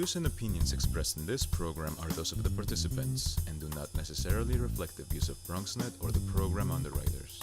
views and opinions expressed in this program are those of the participants and do not necessarily reflect the views of BronxNet or the program underwriters.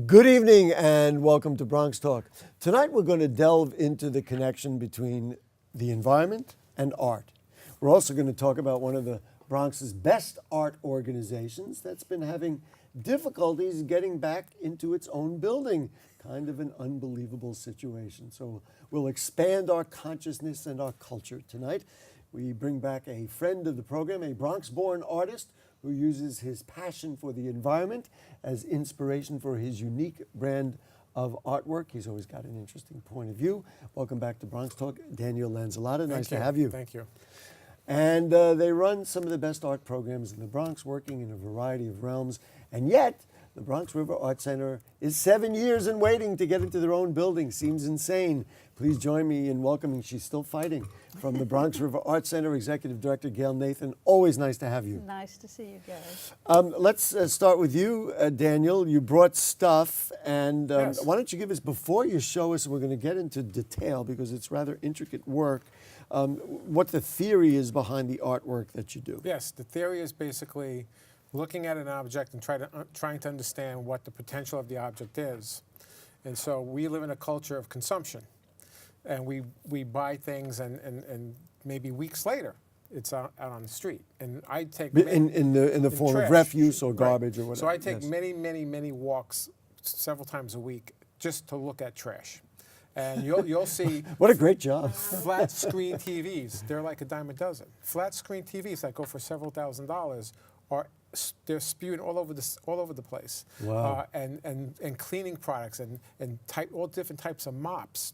Good evening and welcome to BronxTalk. Tonight we're going to delve into the connection between the environment and art. We're also going to talk about one of the Bronx's best art organizations that's been having difficulties getting back into its own building. Kind of an unbelievable situation. So we'll expand our consciousness and our culture tonight. We bring back a friend of the program, a Bronx-born artist who uses his passion for the environment as inspiration for his unique brand of artwork. He's always got an interesting point of view. Welcome back to BronxTalk, Daniel Lanzilotta. Nice to have you. Thank you. And they run some of the best art programs in the Bronx, working in a variety of realms. And yet, the Bronx River Art Center is 7 years in waiting to get into their own building. Seems insane. Please join me in welcoming, she's still fighting, from the Bronx River Art Center, Executive Director Gail Nathan. Always nice to have you. Nice to see you, Gary. Let's start with you, Daniel. You brought stuff, and Yes. why don't you give us, before you show us, we're going to get into detail because it's rather intricate work, what the theory is behind the artwork that you do. Yes, the theory is basically looking at an object and trying to understand what the potential of the object is. And so we live in a culture of consumption. And we buy things and maybe weeks later it's out on the street. And I take In the form trash, of refuse or garbage or whatever. So I take Yes. many walks several times a week just to look at trash. And you'll see What a great job. flat screen TVs. They're like a dime a dozen. Flat screen TVs that go for several $1,000s they're spewed all over the place. Wow. And cleaning products and all different types of mops.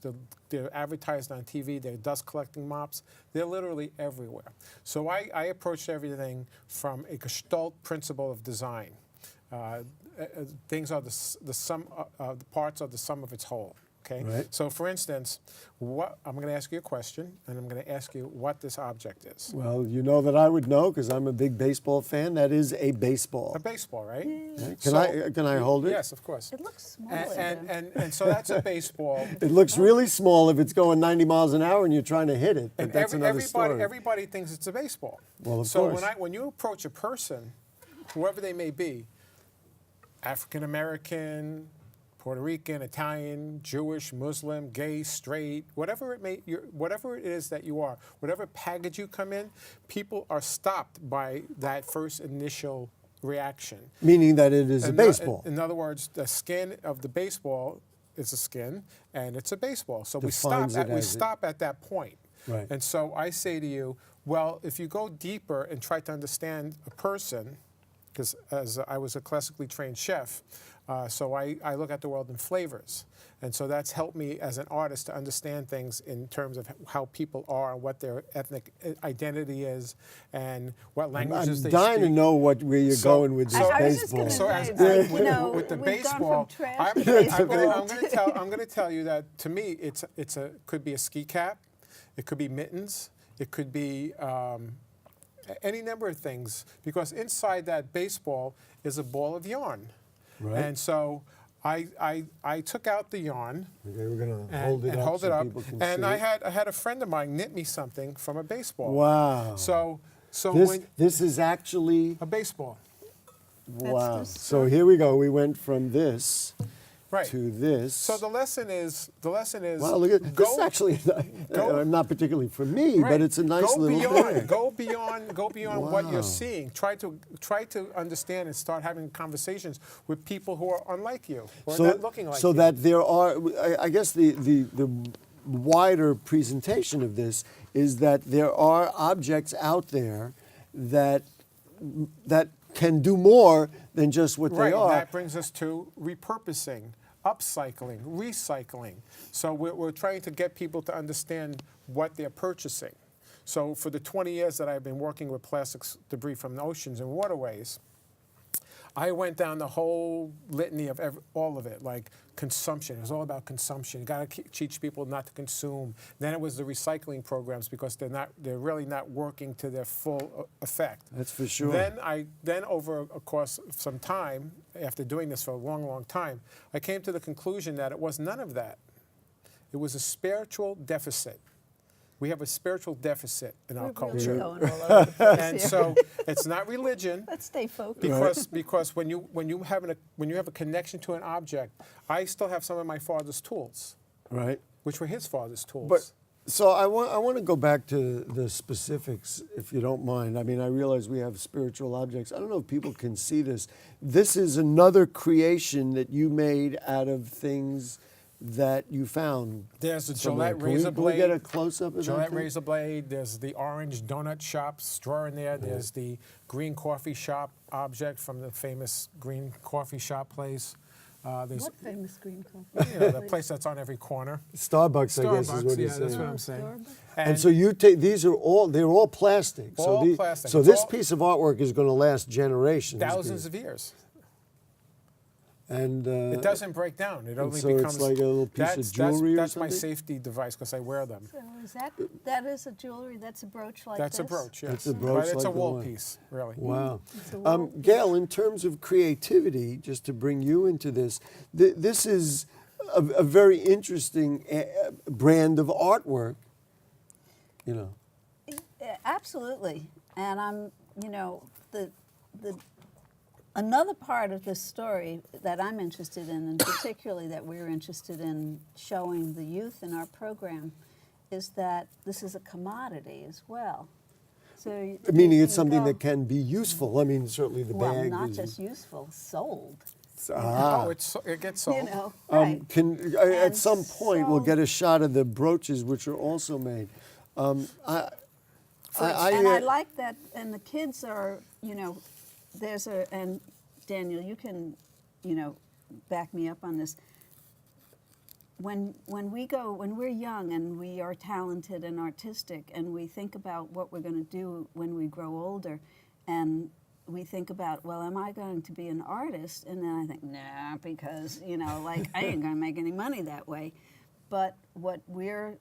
They're advertised on TV. They're dust collecting mops. They're literally everywhere. So I approached everything from a Gestalt principle of design. Things are the sum. The parts are the sum of its whole. Okay. Right. So, for instance, I'm going to ask you a question, and I'm going to ask you what this object is. Well, you know that I would know because I'm a big baseball fan. That is a baseball. A baseball, right? Can I hold it? Yes, of course. It looks small. And so that's a baseball. It looks really small if it's going 90 miles an hour and you're trying to hit it, but And that's another story. everybody thinks it's a baseball. Well, of so course. when you approach a person, whoever they may be, African American, Puerto Rican, Italian, Jewish, Muslim, gay, straight, whatever it is that you are, whatever package you come in, people are stopped by that first initial reaction. Meaning that it is a baseball. In other words, the skin of the baseball is a skin, and it's a baseball. So Defines we stop at that point. Right. And so I say to you, well, if you go deeper and try to understand a person, because as I was a classically trained chef, so I look at the world in flavors. And so that's helped me as an artist to understand things in terms of how people are, what their ethnic identity is, and what languages they speak. I'm dying to know where you're going with this I was just baseball. gonna So say, with the we've baseball, gone from trash I'm to baseball. going to tell you that to me could be a ski cap, it could be mittens, it could be any number of things, because inside that baseball is a ball of yarn. Right. And so I took out the yarn. Okay, we're going to And hold it up hold so it up. people can And see I it. had a friend of mine knit me something from a baseball. Wow. So This is actually, a baseball. wow. the So here we go. We went from this Right. to this. So the lesson is. Wow, look at this. Is actually not particularly for me, but it's a nice little thing. Go beyond what Wow. you're seeing. Try to understand and start having conversations with people who are unlike you or not looking like you. So that there are, I guess the wider presentation of this is that there are objects out there that can do more than just what Right, they are. that brings us to repurposing, upcycling, recycling. So we're trying to get people to understand what they're purchasing. So for the 20 years that I've been working with plastics debris from the oceans and waterways, I went down the whole litany of all of it, like consumption. It was all about consumption. You got to teach people not to consume. Then it was the recycling programs because they're really not working to their full effect. That's for sure. Then over a course of some time, after doing this for a long, long time, I came to the conclusion that it was none of that. It was a spiritual deficit. We have a spiritual deficit in our culture. We're really going all over the place And here. so it's not religion. Let's stay focused. Because when you have a connection to an object, I still have some of my father's tools, Right. which were his father's tools. But so I want to go back to the specifics, if you don't mind. I mean, I realize we have spiritual objects. I don't know if people can see this. This is another creation that you made out of things that you found. There's a somewhere. Gillette razor Can we get a blade. close-up of Gillette that? razor blade. There's the orange donut shop straw in there. There's the green coffee shop object from the famous green coffee shop place. There's What famous green coffee? the place that's on every corner. Starbucks, I guess, is Starbucks, what yeah, he's that's saying. what I'm saying. Starbucks. And so you take these are all plastic. All plastic. So It's this all- piece of artwork is going to last generations. Thousands of years. And It doesn't break down. It only so becomes. it's like a little piece of jewelry or That's my something? safety device because I wear them. So is that is a jewelry? That's a brooch like That's this? a brooch, yes. That's a brooch But it's like a the wall one. piece, really. Wow. It's a wall. Gail, in terms of creativity, just to bring you into this, this is a very interesting brand of artwork. You know. Absolutely. And I'm, the another part of this story that I'm interested in, and particularly that we're interested in showing the youth in our program, is that this is a commodity as well. So Meaning you it's can something go- that can be useful. I mean, certainly the well, bag not is. just useful, sold. Ah. Oh, it gets sold. Right. At And some point we'll so- get a shot of the brooches, which are also made. And I like that, and the kids are, and Daniel, you can, back me up on this. When we're young and we are talented and artistic, and we think about what we're going to do when we grow older, and we think about, well, am I going to be an artist? And then I think, nah, because, I ain't going to make any money that way. But what we're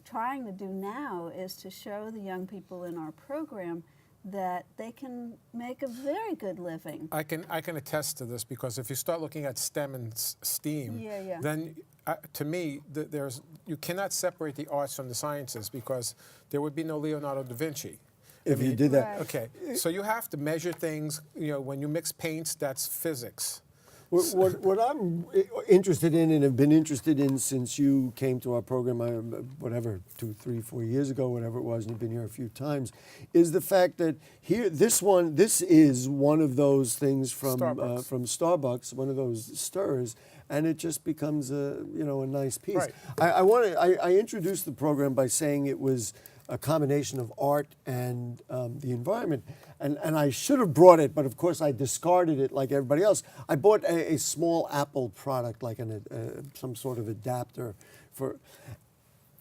trying to do now is to show the young people in our program that they can make a very good living. I can attest to this because if you start looking at STEM and STEAM, Yeah. then to me, you cannot separate the arts from the sciences because there would be no Leonardo da Vinci. if you did that. Right. Okay, so you have to measure things. When you mix paints, that's physics. What I'm interested in and have been interested in since you came to our program, whatever, 2, 3, 4 years ago, whatever it was, and you've been here a few times, is the fact that this is one of those things from Starbucks, one of those stirrers, and it just becomes a nice piece. Right. I introduced the program by saying it was a combination of art and the environment. And I should have brought it, but of course I discarded it like everybody else. I bought a small Apple product, like some sort of adapter for.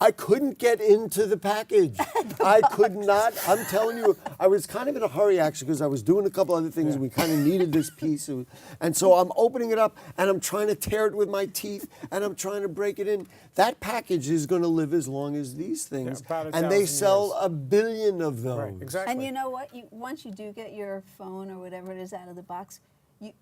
I couldn't get into the package. I could not. I'm telling you, I was kind of in a hurry actually because I was doing a couple other things. And we kind of needed this piece, and so I'm opening it up and I'm trying to tear it with my teeth and I'm trying to break it in. That package is going to live as long as these things, about and they 1,000 sell years. 1 billion of those. Right, exactly. And you know what? Once you do get your phone or whatever it is out of the box, you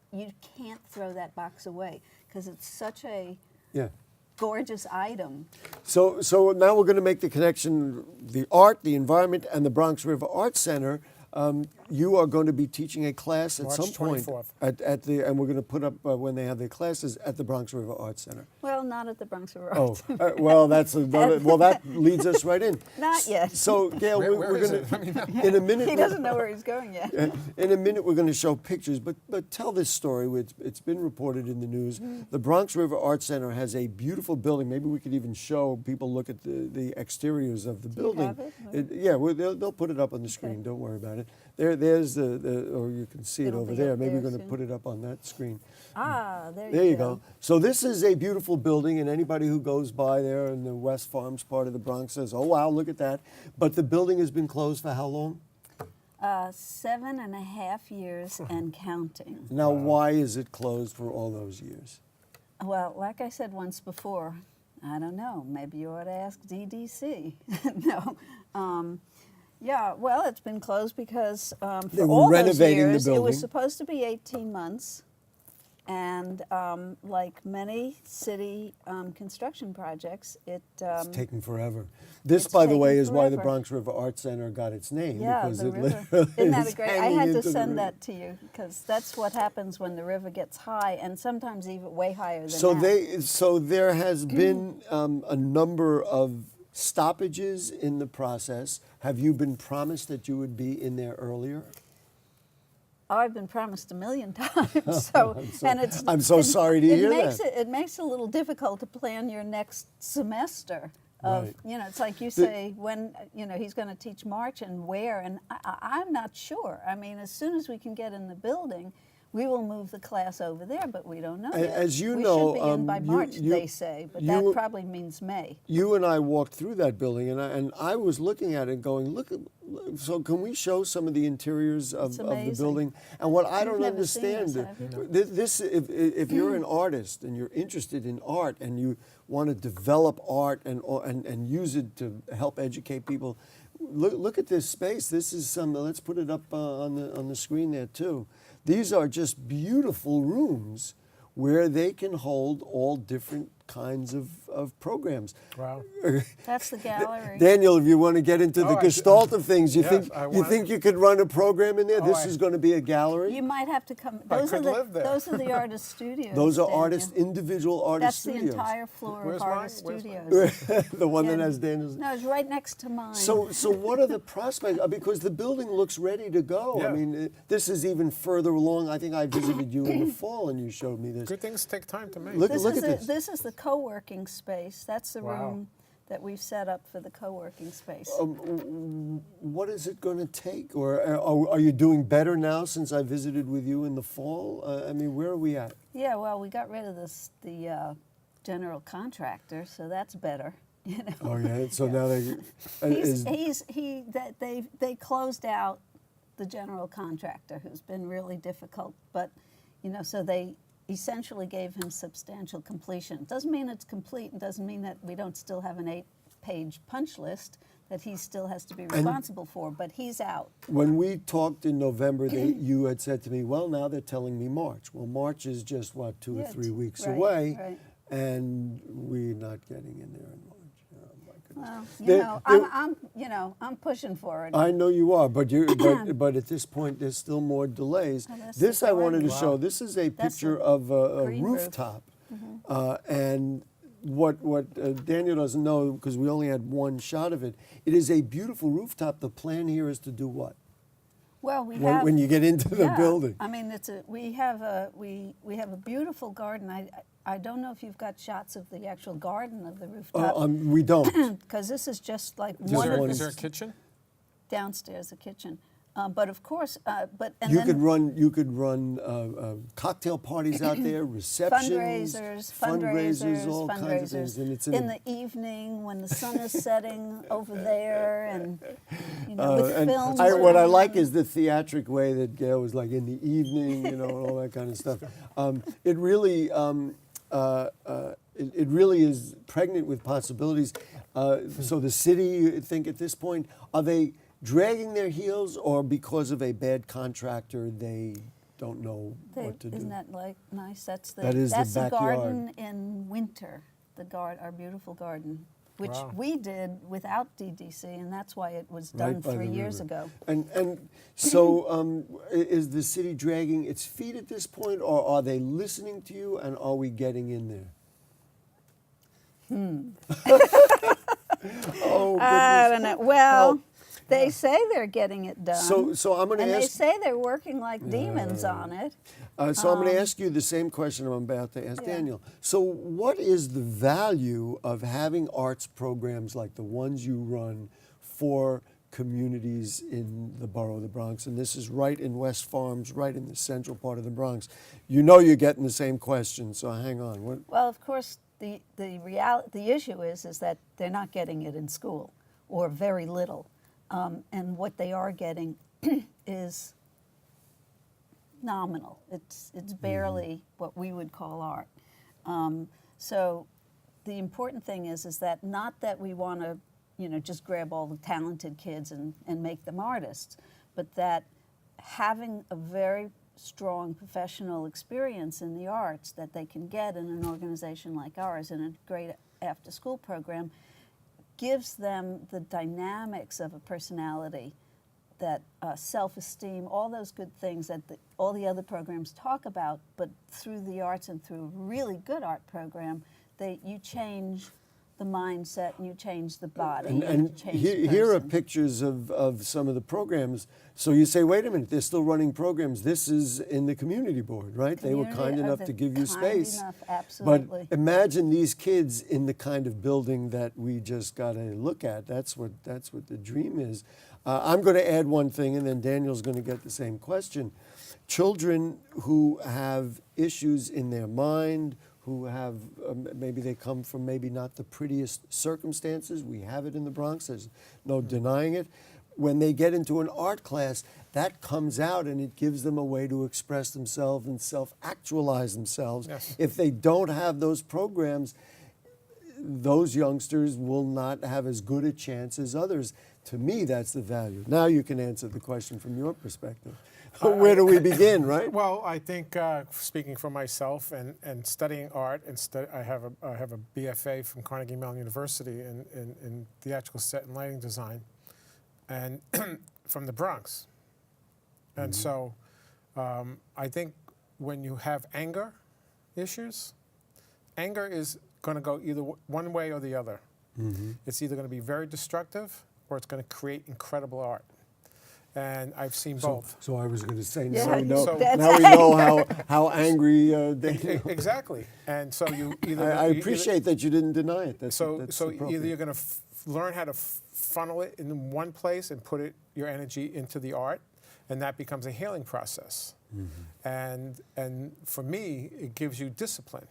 can't throw that box away because it's such a Yeah. gorgeous item. So now we're going to make the connection: the art, the environment, and the Bronx River Art Center. You are going to be teaching a class at March some point 24th. and we're going to put up when they have their classes at the Bronx River Arts Center. Well, not at the Bronx River Oh, Arts Center. well, that's another. Well, that leads us right in. Not yet. So, Gail, Where we're is going it? I mean, to in a minute. He doesn't know where he's going yet. In a minute, we're going to show pictures, but tell this story. It's been reported in the news. The Bronx River Arts Center has a beautiful building. Maybe we could even show people look at the exteriors of the building. have it? Yeah, they'll put it up on the screen. Don't worry about it. There's or you can see it It'll over be there. up Maybe there we're going to soon. put it up on that screen. There You go. So this is a beautiful building, and anybody who goes by there in the West Farms part of the Bronx says, "Oh wow, look at that!" But the building has been closed for how long? 7.5 years and counting. Now, why is it closed for all those years? Well, like I said once before, I don't know. Maybe you ought to ask DDC. No. Yeah, well, it's been closed because They for were all those renovating the years, it building. was supposed to be 18 months. And like many city construction projects, It's taking forever. This, It's by the way, taking is why the forever. Bronx River Arts Center got its name. yeah, because the it river. literally Isn't that is a great? I hanging had into to the send river. that to you because that's what happens when the river gets high, and sometimes even way higher than So that. so there has been a number of stoppages in the process. Have you been promised that you would be in there earlier? Oh, I've been promised a million times. So, I'm so sorry to hear makes that. It makes it a little difficult to plan your next semester. Of Right. it's like you say when he's going to teach March and where, and I'm not sure. I mean, as soon as we can get in the building, we will move the class over there, but we don't know yet. As you we know, should be in by March, you- they say, but you- that probably means May. You and I walked through that building, and I was looking at it going, look. So can we show some of the interiors of the amazing. building? And what I You've don't never seen understand, this, have this if you're an artist and you're interested in art and you want to develop art and use it to help educate people, look at this space. This is some. Let's put it up on the screen there too. These are just beautiful rooms where they can hold all different kinds of programs. Wow. That's the gallery. Daniel, if you want to get into the Oh, gestalt of things, you Yes, I want- think you could run a program in there? Oh, This is going to be a gallery? You might have to come. I Those are could the live there. those are the artist studios. Those are Daniel. individual artist That's studios. the entire floor Where's of mine? artist Where's mine? studios. The one that Yeah. has Daniel's. No, it's right next to mine. So what are the prospects? Because the building looks ready to go. Yeah. I mean, this is even further along. I think I visited you in the fall and you showed me this. Good things take time to make. Look this at is this. This is the co-working space. That's the Wow. room that we've set up for the co-working space. What is it going to take? Or are you doing better now since I visited with you in the fall? I mean, where are we at? Yeah, well, we got rid of the general contractor, so that's better. Oh, yeah. So now they. They closed out the general contractor, who's been really difficult, but so they essentially gave him substantial completion. Doesn't mean it's complete, and doesn't mean that we don't still have an 8-page punch list that he still has to be responsible for, but he's out. When we talked in November, you had said to me, well, now they're telling me March. Well, March is just, 2 or Yeah, 3 weeks right, away, right. and we're not getting in there in March. Oh, my goodness. Well, I'm pushing for it. I know you are, but but at this point, there's still more delays. Oh, that's This the I wanted to garden. show. Wow. This is a That's picture the of a green roof. rooftop, and what Daniel doesn't know, because we only had one shot of it, it is a beautiful rooftop. The plan here is to do what? Well, we have When you get into the yeah, building. I mean, we have a beautiful garden. I don't know if you've got shots of the actual garden of the rooftop, We don't. because this is just like Just one of one. the Is there a kitchen? downstairs, a kitchen. But of course, You could run cocktail parties out there, receptions, fundraisers, all kinds of things, and it's in the evening when the sun is setting over there, and with and films. what I around. like is the theatric way that Gail was like in the evening, and all that kind of stuff. It really, it really is pregnant with possibilities. So the city, you think at this point, are they dragging their heels, or because of a bad contractor, they don't know what to do? Isn't that nice? That's the That is the that's the backyard. garden in winter. Our beautiful garden. which Wow. we did without DDC, and that's why it was Right done by the 3 years river. ago. And so is the city dragging its feet at this point, or are they listening to you, and are we getting in there? Oh, I goodness. don't know. Well, Oh. they say they're getting it done. So I'm going to and they ask. say they're working like demons on it. So I'm going to ask you the same question I'm about to ask Yeah. Daniel. So what is the value of having arts programs like the ones you run for communities in the borough of the Bronx? And this is right in West Farms, right in the central part of the Bronx. You know you're getting the same question, so hang on. What, Well, of course, the issue is that they're not getting it in school, or very little, and what they are getting is nominal. It's barely what we would call art. So the important thing is that not that we want to, just grab all the talented kids and make them artists, but that having a very strong professional experience in the arts that they can get in an organization like ours, in a great after-school program, gives them the dynamics of a personality, that self-esteem, all those good things that all the other programs talk about, but through the arts and through a really good art program, you change the mindset and you change the body. and you change the here are person. pictures of some of the programs. So you say, wait a minute, they're still running programs. This is in the community board, right? They were kind Community- enough to give you kind space. enough, But absolutely. imagine these kids in the kind of building that we just got to look at. That's what the dream is. I'm going to add one thing, and then Daniel's going to get the same question. Children who have issues in their mind, who have, maybe they come from maybe not the prettiest circumstances. We have it in the Bronx, there's no denying it. When they get into an art class, that comes out and it gives them a way to express themselves and self-actualize themselves. Yes. If they don't have those programs, those youngsters will not have as good a chance as others. To me, that's the value. Now you can answer the question from your perspective. Where do we begin, right? Well, I think speaking for myself and studying art, and I have a BFA from Carnegie Mellon University in theatrical set and lighting design, and from the Bronx. And so I think when you have anger issues, anger is going to go either one way or the other. It's either going to be very destructive or it's going to create incredible art. And I've seen both. So I was going to say, Yeah, now we know, so- now we know how angry Daniel. Exactly. And so you either I you either- appreciate that you didn't deny it. That's So that's either appropriate. you're going to learn how to funnel it in one place and put your energy into the art, and that becomes a healing process. And for me, it gives you discipline.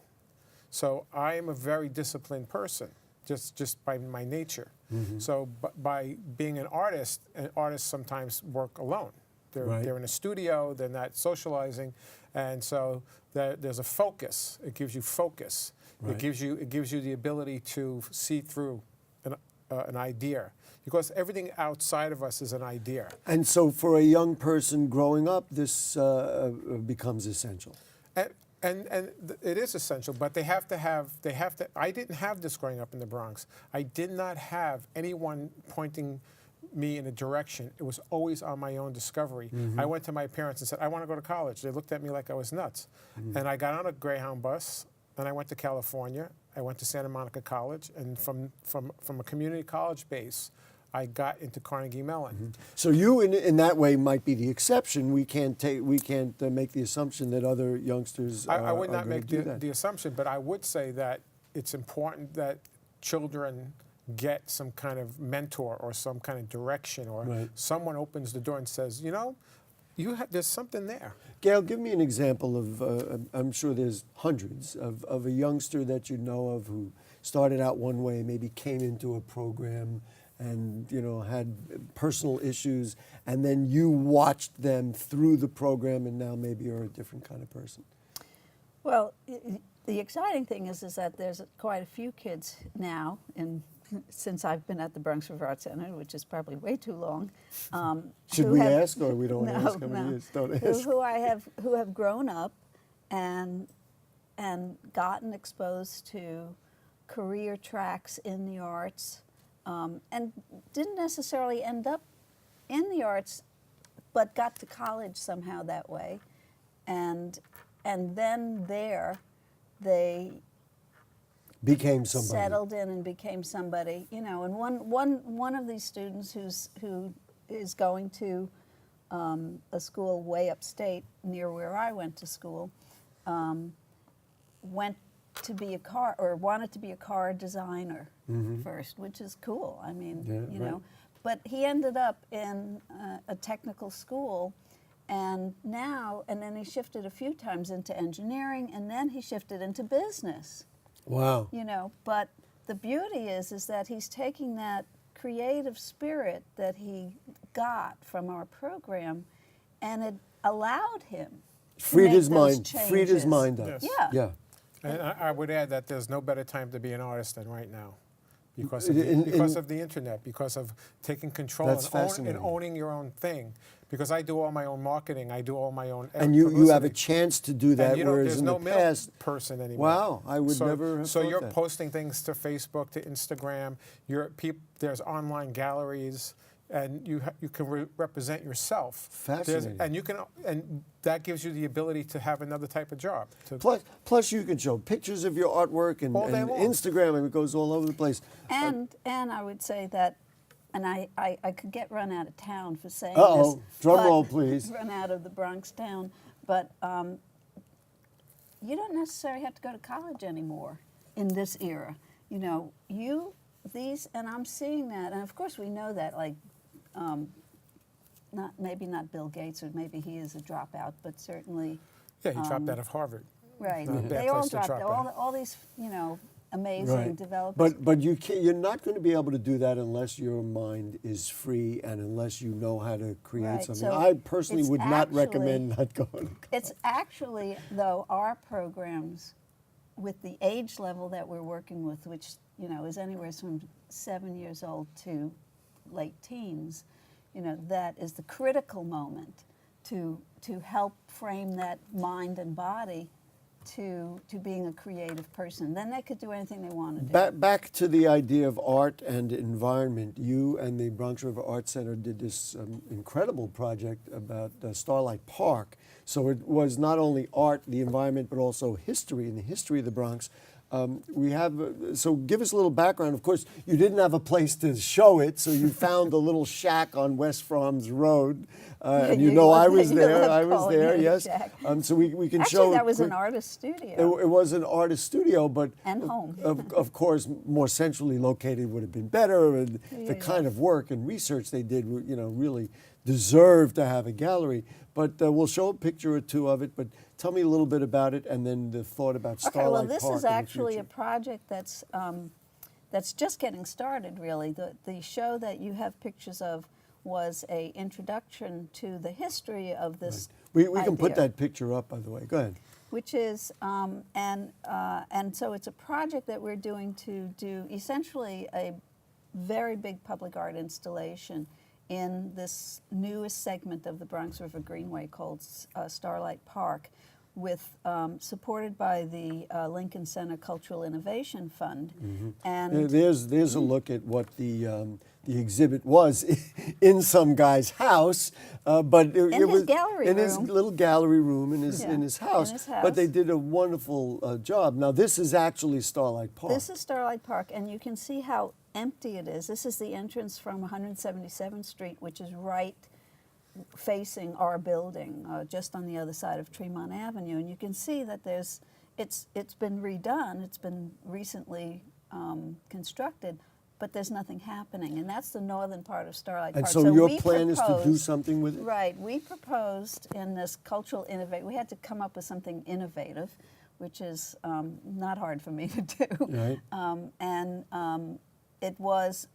So I am a very disciplined person, just by my nature. So by being an artist, and artists sometimes work alone. Right. They're in a studio, they're not socializing, and so there's a focus. It gives you focus. Right. It gives you the ability to see through an idea, because everything outside of us is an idea. And so for a young person growing up, this becomes essential. And it is essential, but they have to. I didn't have this growing up in the Bronx. I did not have anyone pointing me in a direction. It was always on my own discovery. I went to my parents and said, I want to go to college. They looked at me like I was nuts. And I got on a Greyhound bus, and I went to California. I went to Santa Monica College, and from a community college base, I got into Carnegie Mellon. So you, in that way, might be the exception. We can't make the assumption that other youngsters I would are not gonna make do that. the assumption, but I would say that it's important that children get some kind of mentor or some kind of direction, or Right. someone opens the door and says, there's something there. Gail, give me an example of, I'm sure there's hundreds, of a youngster that you know of who started out one way, maybe came into a program and had personal issues, and then you watched them through the program, and now maybe you're a different kind of person. Well, the exciting thing is that there's quite a few kids now, since I've been at the Bronx River Art Center, which is probably way too long. Should who we have- ask, or we don't want to ask how many years? Don't ask. who have grown up and gotten exposed to career tracks in the arts, and didn't necessarily end up in the arts, but got to college somehow that way, and then there they Became somebody. settled in and became somebody, you know. And one of these students who is going to a school way upstate near where I went to school, went to be wanted to be a car designer first, which is cool. I mean, Yeah, you right. know, but he ended up in a technical school, and then he shifted a few times into engineering, and then he shifted into business. Wow. You know, but the beauty is that he's taking that creative spirit that he got from our program, and it allowed him to Freed make his those mind. Freed his changes. mind up. Yes. Yeah. Yeah. And I would add that there's no better time to be an artist than right now, because of the internet, because of taking control That's and fascinating. owning your own thing. Because I do all my own marketing, I do all my own And you have a publicity. chance to do that, And you don't, whereas there's in no the middle past. person anymore. Wow, I would so, never have So thought you're that. posting things to Facebook, to Instagram. There's online galleries, and you can represent yourself. Fascinating. And that gives you the ability to have another type of job. Plus, you can show pictures of your artwork and All day long. Instagram, and it goes all over the place. And I would say that, and I could get run out of town for saying Uh-oh. this. Drum but- roll, please. Run out of the Bronx town. But you don't necessarily have to go to college anymore in this era. You know, and I'm seeing that, and of course we know that, like, maybe not Bill Gates, or maybe he is a dropout, but certainly. Yeah, he dropped out of Harvard. Right. Not a bad They all place to dropped drop out. all these, you know, amazing Right. developers. But you're not going to be able to do that unless your mind is free and unless you know how to create Right, something. so I personally it's would not actually- recommend not going to college. It's actually, though, our programs with the age level that we're working with, which, you know, is anywhere from 7 years old to late teens, you know, that is the critical moment to help frame that mind and body to being a creative person. Then they could do anything they want to do. Back to the idea of art and environment. You and the Bronx River Art Center did this incredible project about Starlight Park. So it was not only art, the environment, but also history, and the history of the Bronx. So give us a little background. Of course, you didn't have a place to show it, so you found a little shack on West Froms Road. And you know I was there. I was there, yes. So we can show. Actually, that was an artist studio. It was an artist studio, but And home. of course, more centrally located would have been better. And the kind of work and research they did, you know, really deserved to have a gallery. But we'll show a picture or two of it. But tell me a little bit about it, and then the thought about Starlight Okay, well, Park. this in is the actually a future. project that's just getting started, really. The show that you have pictures of was a introduction to the history of this We can put idea, that picture up, by the way. Go ahead. which is, and so it's a project that we're doing to do essentially a very big public art installation in this newest segment of the Bronx River Greenway called Starlight Park, with supported by the Lincoln Center Cultural Innovation Fund. And There's a look at what the exhibit was in some guy's house, but it his was gallery in his room. little gallery room in his Yeah, in his house. in his But they house. did a wonderful job. Now this is actually Starlight Park. this is Starlight Park, and you can see how empty it is. This is the entrance from 177th Street, which is right facing our building, just on the other side of Tremont Avenue. And you can see that it's been redone. It's been recently constructed, but there's nothing happening. And that's the northern part of Starlight and Park. so your we plan is to do proposed- something with it. Right. We proposed in this cultural innovate. We had to come up with something innovative, which is not hard for me to do. Right. It was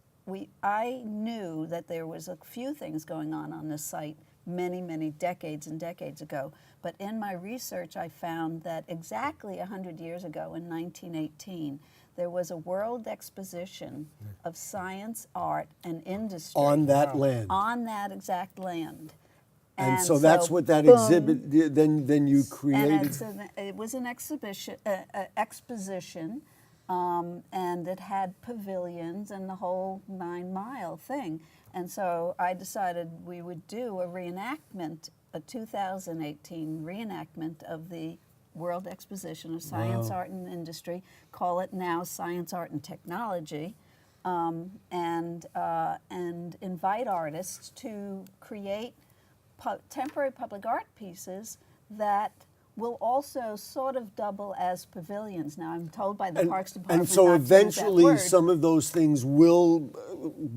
I knew that there was a few things going on this site many, many decades and decades ago. But in my research, I found that exactly 100 years ago, in 1918, there was a world exposition of science, art, and industry On that land. on that exact land. And so that's what that boom, exhibit. Then you and created. it was an exposition and it had pavilions and the whole 9-mile thing. And so I decided we would do a reenactment, a 2018 reenactment of the World Exposition of Science, Art, and Industry, call it now Science, Art, and Technology, and invite artists to create temporary public art pieces that will also sort of double as pavilions. Now, I'm told by the Parks Department And so not to use that eventually word. some of those things will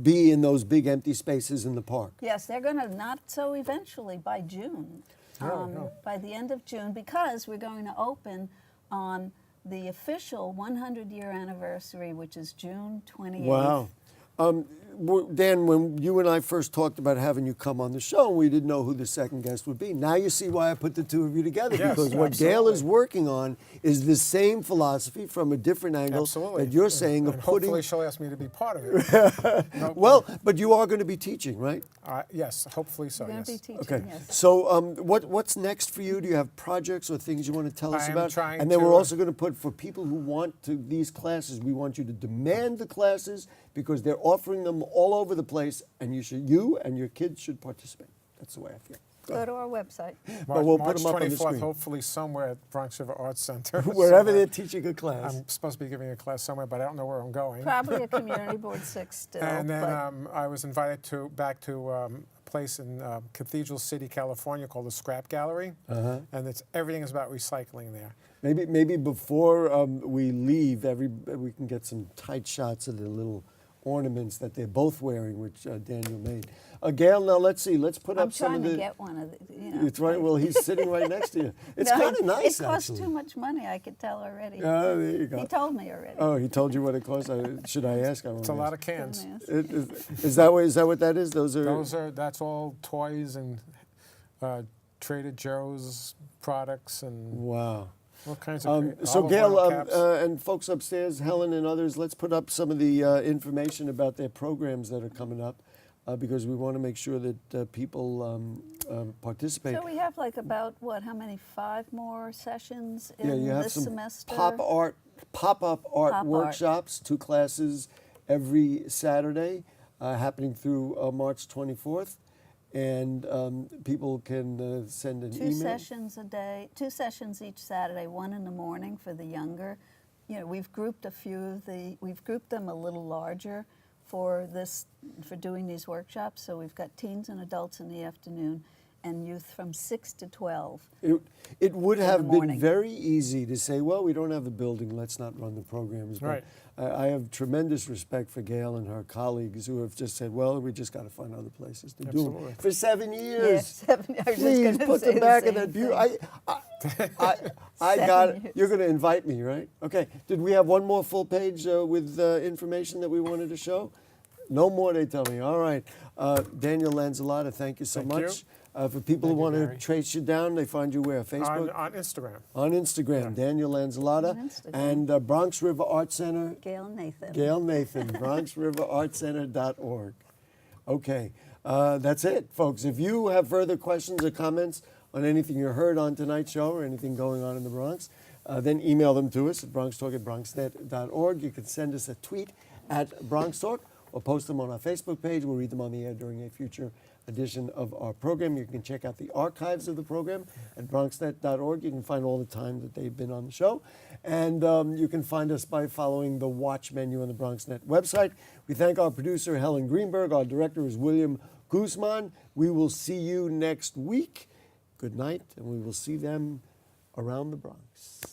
be in those big empty spaces in the park. Yes, they're going to, not so eventually, by June. By the end of June, because we're going to open on the official 100-year anniversary, which is June 28th. Wow. Dan, when you and I first talked about having you come on the show, we didn't know who the second guest would be. Now you see why I put the two of you together, Yes, because what absolutely. Gail is working on is the same philosophy from a different angle Absolutely. that you're saying of And putting. hopefully she'll ask me to be part of it. No, Well, but you are going to be teaching, right? yes, hopefully so, We're going to be yes. teaching, Okay. yes. So what's next for you? Do you have projects or things you want to tell us I am about? trying And then to, we're also going to put, for people who want to these classes, we want you to demand the classes because they're offering them all over the place, and you and your kids should participate. That's the way I feel. Go to our website. But we'll put March them up on the 24th, screen. hopefully somewhere at Bronx River Arts Center. Wherever somewhere. they're teaching a class. I'm supposed to be giving a class somewhere, but I don't know where I'm going. Probably a Community Board 6 still. And then but I was invited back to a place in Cathedral City, California called the Scrap Gallery. And everything is about recycling there. Maybe before we leave, we can get some tight shots of the little ornaments that they're both wearing, which Daniel made. Gail, now let's see. Let's put I'm up some trying of to the. get one of the, It's right. Well, he's sitting right next to you. It's No, kind of nice, It costs actually. too much money, I could tell already. Oh, there you go. He told me already. Oh, he told you what it costs. Should I ask? I won't It's a lot ask. of cans. Is that what that is? That's all toys and Trader Joe's products and Wow. all kinds of So olive Gail oil caps. and folks upstairs, Helen and others, let's put up some of the information about their programs that are coming up, because we want to make sure that people participate. So we have like about, how many, 5 more sessions in Yeah, you have this some semester? pop-up art Pop art. workshops, 2 classes every Saturday, happening through March 24th. And people can send an 2 email. sessions a day, 2 sessions each Saturday, 1 in the morning for the younger. We've grouped we've grouped them a little larger for doing these workshops. So we've got teens and adults in the afternoon and youth from 6 to 12. It would the have been morning. very easy to say, well, we don't have a building, let's not run the programs. But Right. I have tremendous respect for Gail and her colleagues who have just said, well, we just got to find other places to do Absolutely. them. For 7 years. Yeah, 7 I was just Please gonna put say them the back in same that view. thing. I 7 got it. years. You're going to invite me, right? Okay. Did we have one more full page with information that we wanted to show? No more, they tell me. All right. Daniel Lanzilotta, thank you so Thank much. you. For people who Thank you, want to Gary. trace you down, they find you where? Facebook? On Instagram. On Instagram, Daniel Lanzilotta. On Instagram. And Bronx River Art Center, Gail Nathan. Gail Nathan, BronxRiverArtCenter.org. Okay, that's it, folks. If you have further questions or comments on anything you heard on tonight's show or anything going on in the Bronx, then email them to us at BronxTalk@BronxNet.org. You can send us a tweet at BronxTalk or post them on our Facebook page. We'll read them on the air during a future edition of our program. You can check out the archives of the program at BronxNet.org. You can find all the time that they've been on the show. And you can find us by following the watch menu on the BronxNet website. We thank our producer, Helen Greenberg. Our director is William Guzman. We will see you next week. Good night, and we will see them around the Bronx.